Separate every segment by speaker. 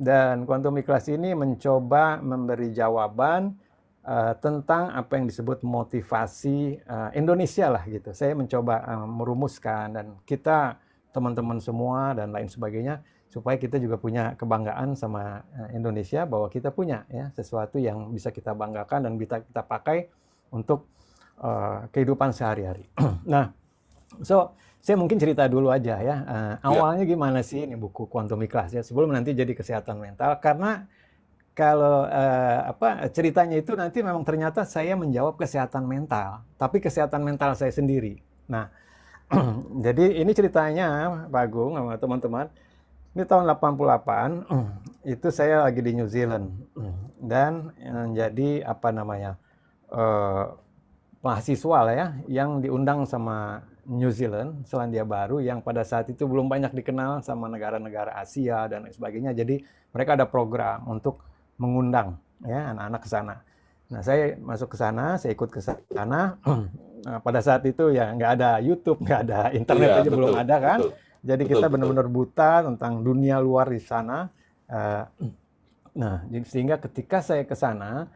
Speaker 1: Dan Quantum Ikhlas ini mencoba memberi jawaban tentang apa yang disebut motivasi Indonesia lah gitu. Saya mencoba merumuskan, dan kita teman-teman semua dan lain sebagainya, supaya kita juga punya kebanggaan sama Indonesia, bahwa kita punya ya sesuatu yang bisa kita banggakan dan bisa kita pakai untuk kehidupan sehari-hari. Nah, saya mungkin cerita dulu aja ya.
Speaker 2: Ya,
Speaker 1: Awalnya gimana sih ini buku Quantum Ikhlas ya, sebelum nanti jadi kesehatan mental. Karena kalau ceritanya itu nanti memang ternyata saya menjawab kesehatan mental, tapi kesehatan mental saya sendiri. Nah, jadi ini ceritanya Pak Agung sama teman-teman. Ini tahun 88, itu saya lagi di New Zealand, dan jadi apa namanya, eh, mahasiswa lah ya, yang diundang sama New Zealand, Selandia Baru, yang pada saat itu belum banyak dikenal sama negara-negara Asia dan lain sebagainya. Jadi mereka ada program untuk mengundang ya anak-anak ke sana. Nah, saya masuk ke sana, saya ikut ke sana. Nah, pada saat itu ya nggak ada YouTube, nggak ada
Speaker 2: iya,
Speaker 1: internet aja belum
Speaker 2: betul,
Speaker 1: ada kan.
Speaker 2: betul,
Speaker 1: Jadi
Speaker 2: betul,
Speaker 1: kita
Speaker 2: betul.
Speaker 1: benar-benar buta tentang dunia luar di sana. Eh, Nah, sehingga ketika saya ke sana,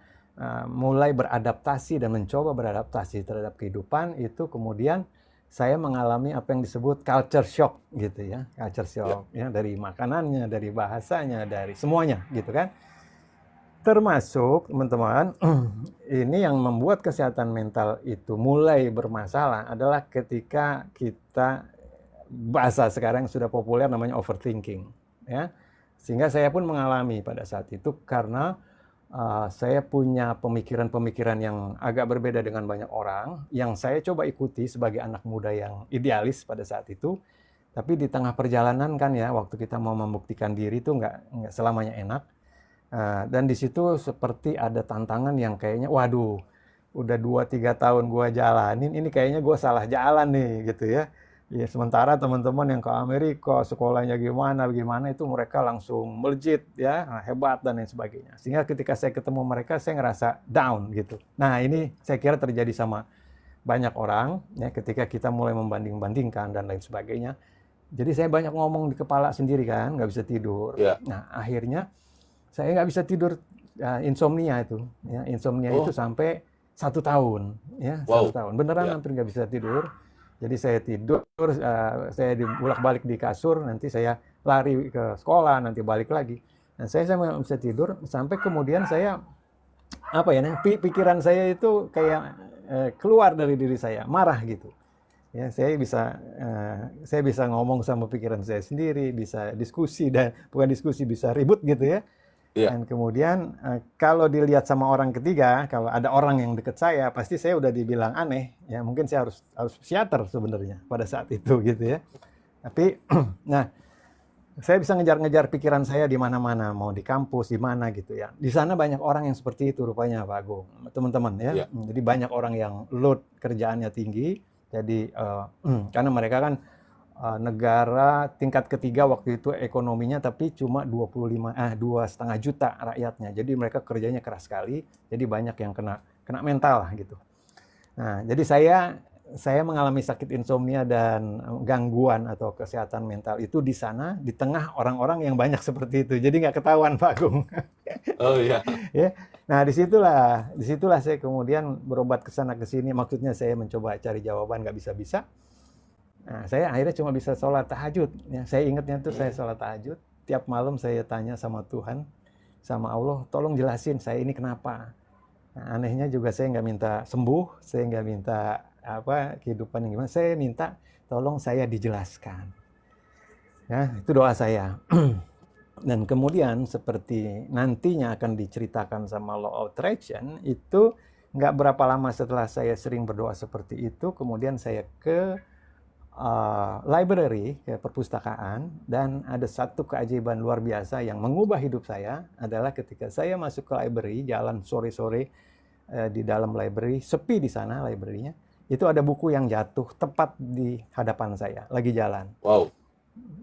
Speaker 1: mulai beradaptasi dan mencoba beradaptasi terhadap kehidupan, itu kemudian saya mengalami apa yang disebut culture shock gitu ya. Culture
Speaker 2: Ya,
Speaker 1: shock ya, dari makanannya, dari bahasanya, dari semuanya gitu kan. Termasuk teman-teman, ini yang membuat kesehatan mental itu mulai bermasalah adalah ketika kita, bahasa sekarang sudah populer namanya overthinking ya. Sehingga saya pun mengalami pada saat itu, karena saya punya pemikiran-pemikiran yang agak berbeda dengan banyak orang, yang saya coba ikuti sebagai anak muda yang idealis pada saat itu. Tapi di tengah perjalanan kan ya, waktu kita mau membuktikan diri itu nggak selamanya enak. Dan di situ seperti ada tantangan yang kayaknya, waduh, udah 2-3 tahun gua jalanin, ini kayaknya gua salah jalan nih gitu ya. Ya, sementara teman-teman yang ke Amerika, sekolahnya gimana, gimana itu mereka langsung melejit ya, hebat dan lain sebagainya. Sehingga ketika saya ketemu mereka, saya ngerasa down gitu. Nah, ini saya kira terjadi sama banyak orang ya, ketika kita mulai membanding-bandingkan dan lain sebagainya. Jadi saya banyak ngomong di kepala sendiri kan, nggak bisa tidur.
Speaker 2: ya.
Speaker 1: Nah, akhirnya saya nggak bisa tidur, insomnia itu ya, insomnia itu
Speaker 2: Oh,
Speaker 1: sampai 1 tahun ya, satu
Speaker 2: wow.
Speaker 1: tahun beneran
Speaker 2: Ya,
Speaker 1: hampir nggak bisa tidur. Jadi saya tidur, saya bolak-balik di kasur, nanti saya lari ke sekolah, nanti balik lagi. Nah, saya nggak bisa tidur sampai kemudian saya, apa ya, pikiran saya itu kayak keluar dari diri saya, marah gitu ya. Saya bisa ngomong sama pikiran saya sendiri, bisa diskusi, dan bukan diskusi, bisa ribut gitu ya.
Speaker 2: iya.
Speaker 1: Dan kemudian kalau dilihat sama orang ketiga, kalau ada orang yang deket saya, pasti saya udah dibilang aneh ya. Mungkin saya harus psikiater sebenarnya pada saat itu gitu ya. Tapi nah, saya bisa ngejar-ngejar pikiran saya di mana-mana, mau di kampus, di mana gitu ya. Di sana banyak orang yang seperti itu rupanya Pak Agung, teman-teman ya.
Speaker 2: Iya.
Speaker 1: Jadi banyak orang yang load kerjaannya tinggi. Jadi karena mereka kan negara tingkat ketiga waktu itu ekonominya, tapi cuma 2,5 juta rakyatnya. Jadi mereka kerjanya keras sekali. Jadi banyak yang kena kena mental lah gitu. Nah, jadi saya mengalami sakit insomnia dan gangguan atau kesehatan mental itu di sana, di tengah orang-orang yang banyak seperti itu. Jadi nggak ketahuan Pak Agung.
Speaker 2: Oh, iya.
Speaker 1: Ya. Nah, disitulah saya kemudian berobat ke sana ke sini. Maksudnya saya mencoba cari jawaban, nggak bisa-bisa. Nah, saya akhirnya cuma bisa sholat tahajud. Ya, saya ingatnya tuh saya
Speaker 2: Hmm.
Speaker 1: sholat tahajud. Tiap malam saya tanya sama Tuhan, sama Allah, tolong jelasin saya ini kenapa. Nah, anehnya juga saya nggak minta sembuh, saya nggak minta apa kehidupan yang gimana. Saya minta tolong saya dijelaskan. Ya, itu doa saya. Dan kemudian seperti nantinya akan diceritakan sama Law of Attraction, itu nggak berapa lama setelah saya sering berdoa seperti itu, kemudian saya ke library, ke perpustakaan, dan ada satu keajaiban luar biasa yang mengubah hidup saya adalah ketika saya masuk ke library, jalan sore-sore di dalam library, sepi di sana library-nya, itu ada buku yang jatuh tepat di hadapan saya, lagi jalan.
Speaker 2: Wow.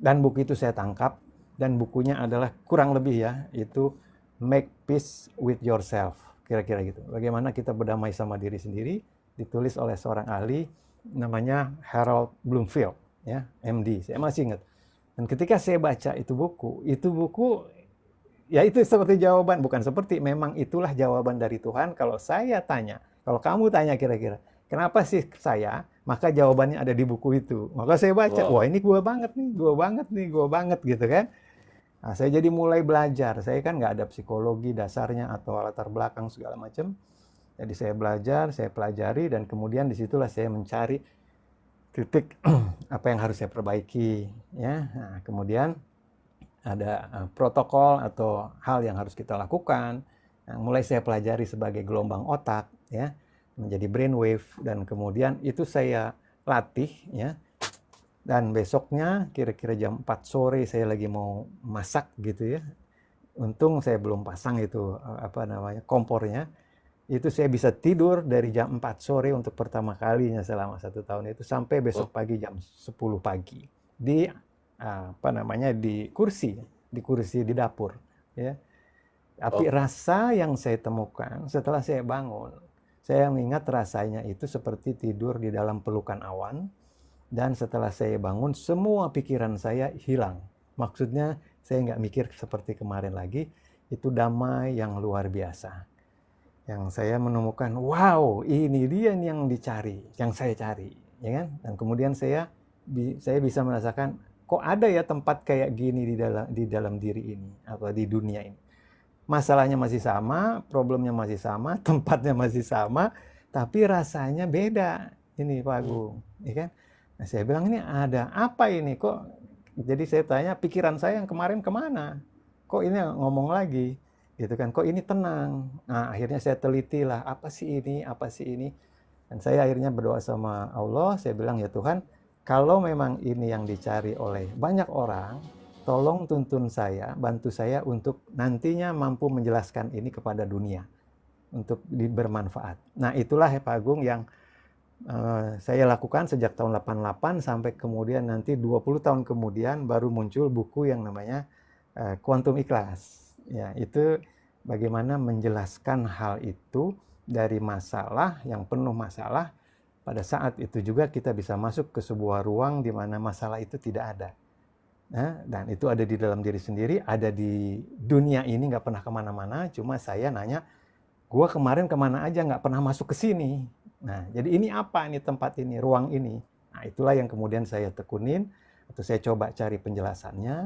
Speaker 1: Dan buku itu saya tangkap, dan bukunya adalah kurang lebih ya, itu Make Peace with Yourself, kira-kira gitu. Bagaimana kita berdamai sama diri sendiri, ditulis oleh seorang ahli namanya Harold Bloomfield, ya, MD. Saya masih ingat. Dan ketika saya baca itu buku Ya itu seperti jawaban, bukan seperti, memang itulah jawaban dari Tuhan. Kalau saya tanya, kalau kamu tanya kira-kira, kenapa sih saya? Maka jawabannya ada di buku itu. Maka saya baca, wah
Speaker 2: Wow.
Speaker 1: ini gua banget nih, gua banget nih, gua banget gitu kan. Nah, saya jadi mulai belajar. Saya kan nggak ada psikologi dasarnya atau latar belakang segala macam. Jadi saya belajar, saya pelajari, dan kemudian disitulah saya mencari titik apa yang harus saya perbaiki. Ya, nah, kemudian ada protokol atau hal yang harus kita lakukan. Nah, mulai saya pelajari sebagai gelombang otak, ya, menjadi brainwave, dan kemudian itu saya latih, ya. Dan besoknya kira-kira jam 4 sore saya lagi mau masak gitu ya. Untung saya belum pasang itu apa namanya kompornya. Itu saya bisa tidur dari jam 4 sore untuk pertama kalinya selama 1 tahun itu sampai besok
Speaker 2: Oh,
Speaker 1: pagi jam 10 pagi di apa namanya di kursi di dapur ya. Tapi
Speaker 2: oh,
Speaker 1: rasa yang saya temukan setelah saya bangun, saya mengingat rasanya itu seperti tidur di dalam pelukan awan, dan setelah saya bangun semua pikiran saya hilang. Maksudnya saya nggak mikir seperti kemarin lagi, itu damai yang luar biasa. Yang saya menemukan, wow, ini dia yang dicari, yang saya cari, ya kan? Dan kemudian saya bisa merasakan, kok ada ya tempat kayak gini di dalam diri ini atau di dunia ini. Masalahnya masih sama, problemnya masih sama, tempatnya masih sama, tapi rasanya beda. Ini Pak
Speaker 2: hmm.
Speaker 1: Agung, ya kan? Nah, saya bilang ini ada apa ini kok? Jadi saya tanya, pikiran saya yang kemarin kemana? Kok ini ngomong lagi? Gitu kan? Kok ini tenang? Nah, akhirnya saya teliti lah, apa sih ini? Apa sih ini? Dan saya akhirnya berdoa sama Allah, saya bilang, ya Tuhan, kalau memang ini yang dicari oleh banyak orang, tolong tuntun saya, bantu saya untuk nantinya mampu menjelaskan ini kepada dunia, untuk bermanfaat. Nah, itulah ya Pak Agung yang saya lakukan sejak tahun 88 sampai kemudian nanti 20 tahun kemudian baru muncul buku yang namanya Quantum Ikhlas. Ya, itu bagaimana menjelaskan hal itu dari masalah yang penuh masalah, pada saat itu juga kita bisa masuk ke sebuah ruang di mana masalah itu tidak ada. Nah, dan itu ada di dalam diri sendiri, ada di dunia ini, nggak pernah kemana-mana. Cuma saya nanya, gua kemarin kemana aja nggak pernah masuk ke sini. Nah, jadi ini apa ini tempat ini, ruang ini. Nah, itulah yang kemudian saya tekunin, atau saya coba cari penjelasannya,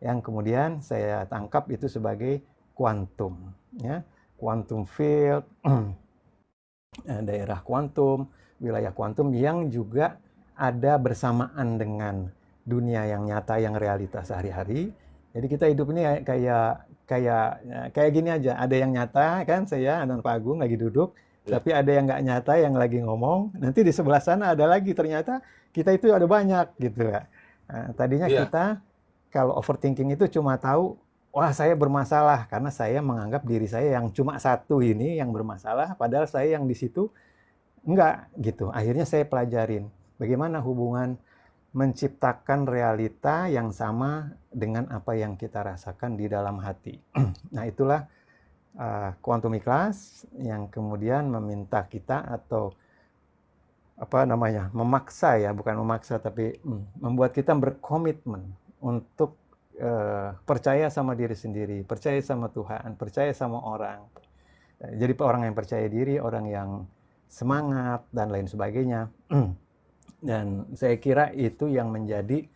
Speaker 1: yang kemudian saya tangkap itu sebagai kuantum. Ya, quantum field, daerah kuantum, wilayah kuantum yang juga ada bersamaan dengan dunia yang nyata, yang realitas sehari-hari. Jadi kita hidup ini kayak kayak kayak gini aja. Ada yang nyata kan, saya dan Pak Agung lagi duduk,
Speaker 2: Ya,
Speaker 1: tapi ada yang nggak nyata yang lagi ngomong. Nanti di sebelah sana ada lagi, ternyata kita itu ada banyak gitu ya. Nah, tadinya
Speaker 2: iya,
Speaker 1: kita kalau overthinking itu cuma tahu, wah saya bermasalah karena saya menganggap diri saya yang cuma satu ini yang bermasalah, padahal saya yang di situ enggak gitu. Akhirnya saya pelajarin bagaimana hubungan menciptakan realita yang sama dengan apa yang kita rasakan di dalam hati. Nah, itulah quantum ikhlas yang kemudian meminta kita, atau apa namanya, memaksa ya, bukan memaksa tapi membuat kita berkomitmen untuk percaya sama diri sendiri, percaya sama Tuhan, percaya sama orang. Jadi orang yang percaya diri, orang yang semangat dan lain sebagainya. Dan saya kira itu yang menjadi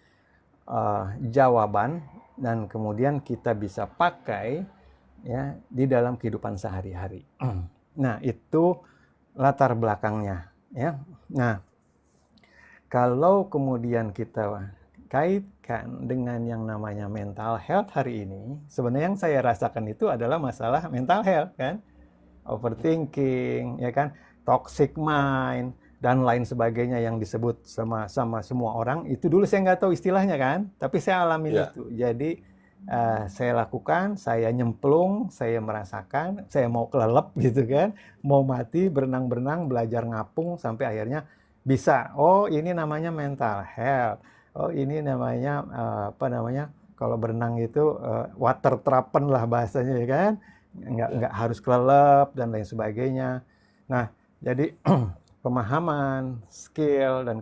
Speaker 1: jawaban, dan kemudian kita bisa pakai ya di dalam kehidupan sehari-hari. Nah, itu latar belakangnya ya. Nah, kalau kemudian kita kaitkan dengan yang namanya mental health hari ini, sebenarnya yang saya rasakan itu adalah masalah mental health kan, overthinking, ya kan, toxic mind, dan lain sebagainya yang disebut sama sama semua orang. Itu dulu saya nggak tahu istilahnya kan, tapi saya alamin
Speaker 2: ya.
Speaker 1: itu. Jadi saya lakukan, saya nyemplung, saya merasakan, saya mau kelelep gitu kan, mau mati, berenang-berenang, belajar ngapung, sampai akhirnya bisa. Oh, ini namanya mental health. Oh, ini namanya apa namanya? Kalau berenang itu water terapen lah bahasanya ya kan, nggak
Speaker 2: Ya.
Speaker 1: harus kelelep dan lain sebagainya. Nah, jadi pemahaman, skill, dan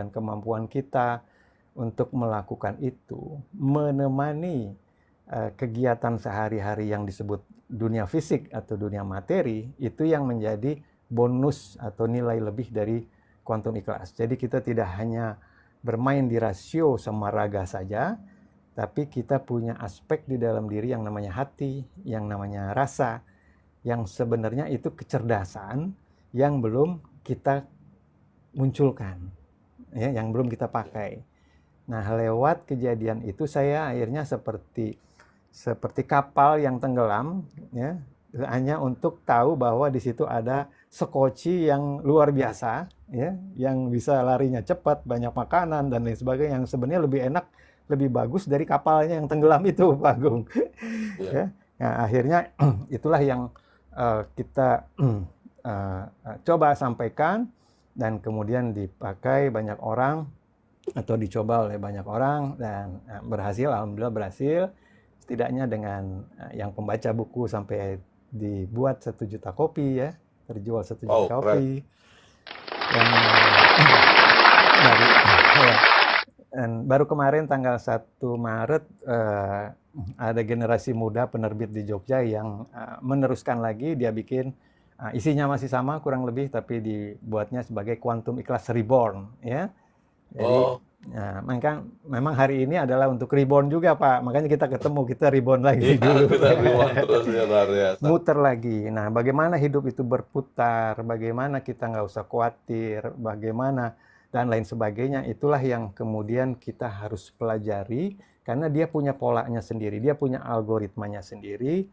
Speaker 1: kemampuan kita untuk melakukan itu menemani kegiatan sehari-hari yang disebut dunia fisik atau dunia materi, itu yang menjadi bonus atau nilai lebih dari kuantum ikhlas. Jadi kita tidak hanya bermain di rasio sama raga saja, tapi kita punya aspek di dalam diri yang namanya hati, yang namanya rasa, yang sebenarnya itu kecerdasan yang belum kita munculkan, ya, yang belum kita pakai. Nah, lewat kejadian itu saya akhirnya seperti kapal yang tenggelam, ya, hanya untuk tahu bahwa di situ ada sekoci yang luar biasa, ya, yang bisa larinya cepat, banyak makanan dan lain sebagainya, yang sebenarnya lebih enak, lebih bagus dari kapalnya yang tenggelam itu, Pak Agung. Ya. Nah, akhirnya itulah yang kita coba sampaikan dan kemudian dipakai banyak orang atau dicoba oleh banyak orang dan berhasil, alhamdulillah berhasil. Setidaknya dengan yang pembaca buku sampai dibuat 1 juta kopi, ya, terjual 1 juta kopi. Dan baru kemarin tanggal 1 Maret ada generasi muda penerbit di Jogja yang meneruskan lagi, dia bikin isinya masih sama kurang lebih, tapi dibuatnya sebagai Quantum Ikhlas Reborn, ya. Jadi nah, memang hari ini adalah untuk reborn juga, Pak. Makanya kita ketemu, kita reborn lagi dulu.
Speaker 2: Kita reborn terus, ya, luar biasa.
Speaker 1: Muter lagi. Nah, bagaimana hidup itu berputar, bagaimana kita nggak usah khawatir, bagaimana dan lain sebagainya. Itulah yang kemudian kita harus pelajari, karena dia punya polanya sendiri, dia punya algoritmanya sendiri.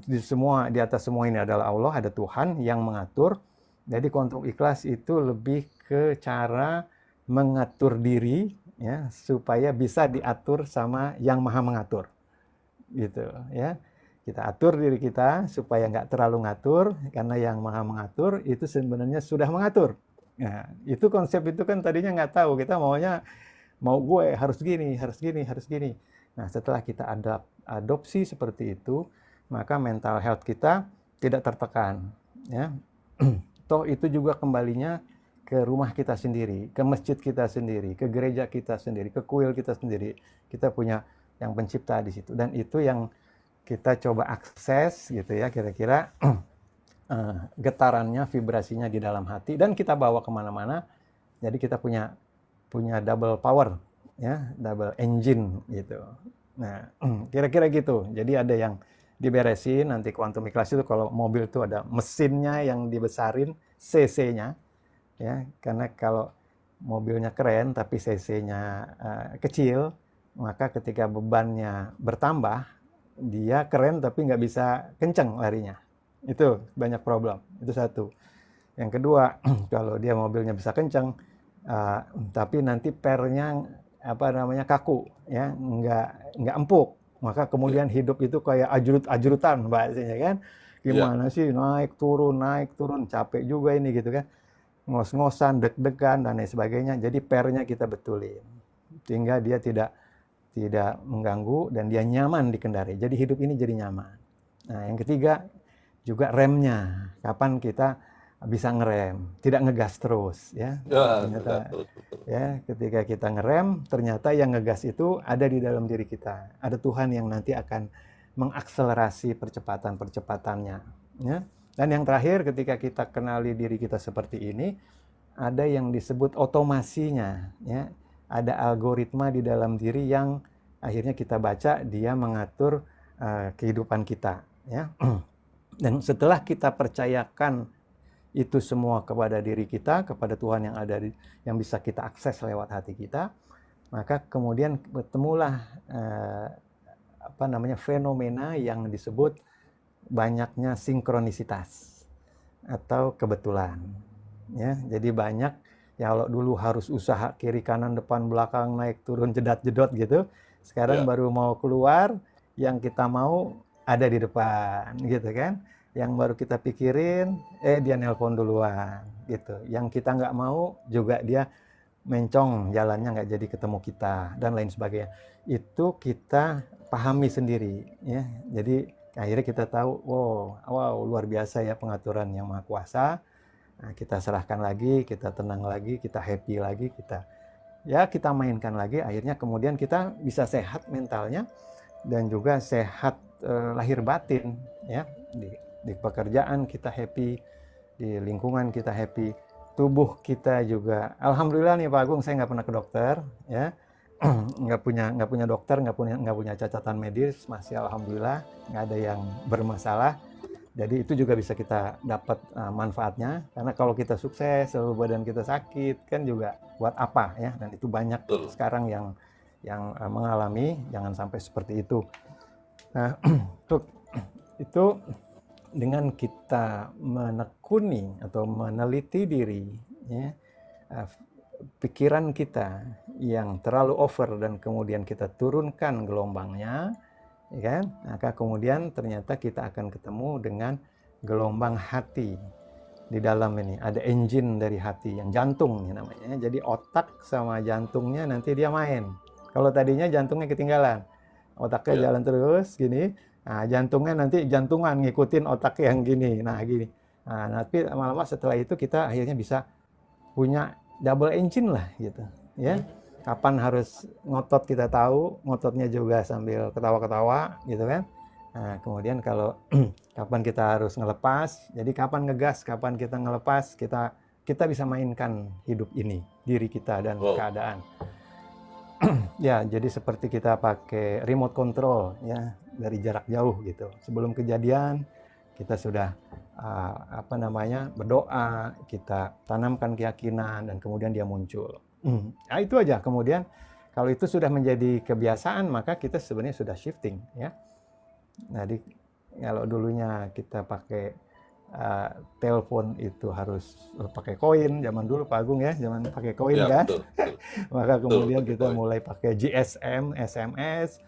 Speaker 1: Di atas semua ini adalah Allah, ada Tuhan yang mengatur. Jadi kuantum ikhlas itu lebih ke cara mengatur diri, ya, supaya bisa diatur sama yang maha mengatur, gitu, ya. Kita atur diri kita supaya nggak terlalu ngatur, karena yang maha mengatur itu sebenarnya sudah mengatur. Nah, itu konsep itu kan tadinya nggak tahu, kita mau gue harus gini, harus gini, harus gini. Nah, setelah kita adopsi seperti itu, maka mental health kita tidak tertekan, ya. Toh itu juga kembalinya ke rumah kita sendiri, ke masjid kita sendiri, ke gereja kita sendiri, ke kuil kita sendiri. Kita punya yang pencipta di situ, dan itu yang kita coba akses, gitu ya, kira-kira getarannya, vibrasinya di dalam hati, dan kita bawa kemana-mana. Jadi kita punya double power, ya, double engine, gitu. Nah, kira-kira gitu. Jadi ada yang diberesin, nanti kuantum ikhlas itu kalau mobil itu ada mesinnya yang dibesarin, cc-nya, ya, karena kalau mobilnya keren tapi cc-nya kecil, maka ketika bebannya bertambah, dia keren tapi nggak bisa kenceng larinya. Itu banyak problem, itu satu. Yang kedua, kalau dia mobilnya bisa kenceng, tapi nanti pernya kaku, ya, nggak empuk, maka kemudian hidup itu kayak ajrut-ajrutan bahasanya, kan. Gimana sih naik turun, capek juga ini, gitu kan, ngos-ngosan, deg-degan dan lain sebagainya. Jadi pernya kita betulin sehingga dia tidak mengganggu dan dia nyaman dikendari. Jadi hidup ini jadi nyaman. Nah, yang ketiga juga remnya, kapan kita bisa ngerem, tidak ngegas terus, ya. Ternyata, ya, ketika kita ngerem, ternyata yang ngegas itu ada di dalam diri kita. Ada Tuhan yang nanti akan mengakselerasi percepatannya, ya. Dan yang terakhir, ketika kita kenali diri kita seperti ini, ada yang disebut otomasinya, ya. Ada algoritma di dalam diri yang akhirnya kita baca, dia mengatur kehidupan kita, ya. Dan setelah kita percayakan itu semua kepada diri kita, kepada Tuhan yang bisa kita akses lewat hati kita, maka kemudian bertemulah fenomena yang disebut banyaknya sinkronisitas atau kebetulan, ya. Jadi banyak, ya, kalau dulu harus usaha kiri kanan depan belakang naik turun jedat-jedot gitu, sekarang baru mau keluar, yang kita mau ada di depan, gitu kan. Yang baru kita pikirin, dia nelpon duluan, gitu. Yang kita nggak mau juga dia mencong, jalannya nggak jadi ketemu kita, dan lain sebagainya. Itu kita pahami sendiri, ya. Jadi akhirnya kita tahu, wow, luar biasa ya pengaturan yang Maha Kuasa. Nah, kita serahkan lagi, kita tenang lagi, kita happy lagi, kita mainkan lagi. Akhirnya kemudian kita bisa sehat mentalnya, dan juga sehat lahir batin, ya. Di pekerjaan kita happy, di lingkungan kita happy, tubuh kita juga. Alhamdulillah nih Pak Agung, saya nggak pernah ke dokter, ya. nggak punya dokter, nggak punya catatan medis, masih alhamdulillah nggak ada yang bermasalah. Jadi itu juga bisa kita dapat manfaatnya, karena kalau kita sukses selalu badan kita sakit kan juga buat apa, ya. Dan itu banyak
Speaker 2: Betul.
Speaker 1: sekarang yang mengalami. Jangan sampai seperti itu. Nah, itu dengan kita menekuni atau meneliti diri, ya, pikiran kita yang terlalu over dan kemudian kita turunkan gelombangnya, ya kan? Maka kemudian ternyata kita akan ketemu dengan gelombang hati. Di dalam ini ada engine dari hati, yang jantung namanya. Jadi otak sama jantungnya nanti dia main. Kalau tadinya jantungnya ketinggalan, otaknya jalan terus gini. Nah, jantungnya nanti jantungan ngikutin otak yang gini. Nah, gini. Nah, tapi lama-lama setelah itu kita akhirnya bisa punya double engine lah gitu, ya. Kapan harus ngotot kita tahu, ngototnya juga sambil ketawa-ketawa gitu kan. Nah, kemudian kalau kapan kita harus ngelepas, jadi kapan ngegas, kapan kita ngelepas, kita bisa mainkan hidup ini, diri kita dan keadaan. Ya, jadi seperti kita pakai remote control, ya, dari jarak jauh gitu. Sebelum kejadian kita sudah berdoa, kita tanamkan keyakinan dan kemudian dia muncul. Nah, itu aja. Kemudian kalau itu sudah menjadi kebiasaan, maka kita sebenarnya sudah shifting, ya. Jadi kalau dulunya kita pakai telepon itu harus pakai koin, zaman dulu Pak Agung, ya, zaman pakai koin,
Speaker 2: Ya,
Speaker 1: kan.
Speaker 2: betul.
Speaker 1: Maka kemudian
Speaker 2: Betul,
Speaker 1: kita
Speaker 2: koin.
Speaker 1: mulai pakai GSM, SMS.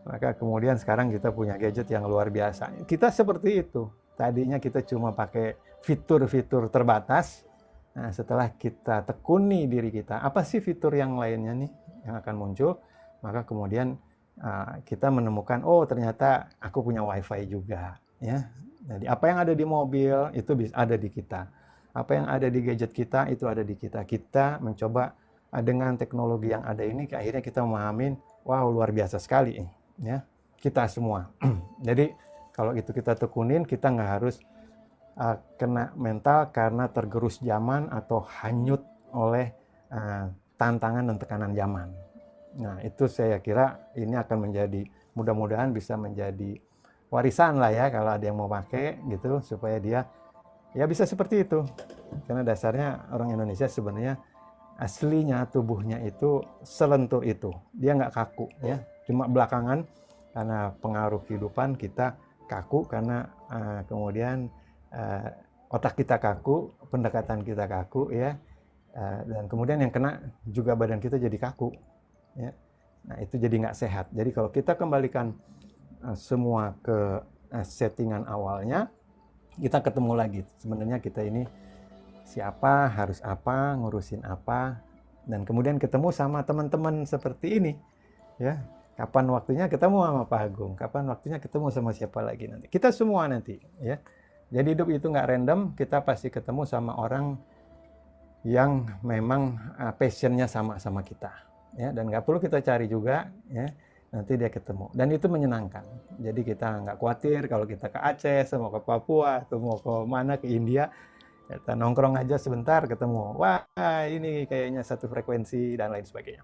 Speaker 1: Maka kemudian sekarang kita punya gadget yang luar biasa. Kita seperti itu. Tadinya kita cuma pakai fitur-fitur terbatas. Nah, setelah kita tekuni diri kita, apa sih fitur yang lainnya nih yang akan muncul? Maka kemudian kita menemukan, oh ternyata aku punya WiFi juga, ya. Jadi apa yang ada di mobil itu bisa ada di kita. Apa yang ada di gadget kita itu ada di kita. Kita mencoba dengan teknologi yang ada ini, akhirnya kita memahamin, wow, luar biasa sekali, ya, kita semua. Jadi kalau itu kita tekunin, kita nggak harus kena mental karena tergerus zaman atau hanyut oleh tantangan dan tekanan zaman. Nah, itu saya kira ini akan menjadi, mudah-mudahan bisa menjadi warisan lah, ya, kalau ada yang mau pakai gitu, supaya dia ya bisa seperti itu. Karena dasarnya orang Indonesia sebenarnya aslinya tubuhnya itu selentur itu. Dia nggak kaku, ya. Cuma belakangan karena pengaruh kehidupan kita kaku, karena kemudian otak kita kaku, pendekatan kita kaku, ya. Dan kemudian yang kena juga badan kita jadi kaku, ya. Nah, itu jadi nggak sehat. Jadi kalau kita kembalikan semua ke settingan awalnya, kita ketemu lagi sebenarnya kita ini siapa, harus apa, ngurusin apa, dan kemudian ketemu sama teman-teman seperti ini, ya. Kapan waktunya ketemu sama Pak Agung, kapan waktunya ketemu sama siapa lagi nanti. Kita semua nanti, ya. Jadi hidup itu nggak random, kita pasti ketemu sama orang yang memang passionnya sama kita, ya, dan nggak perlu kita cari juga, ya, nanti dia ketemu, dan itu menyenangkan. Jadi kita nggak khawatir kalau kita ke Aceh, mau ke Papua, atau mau ke mana, ke India, kita nongkrong aja sebentar ketemu, wah ini kayaknya satu frekuensi dan lain sebagainya.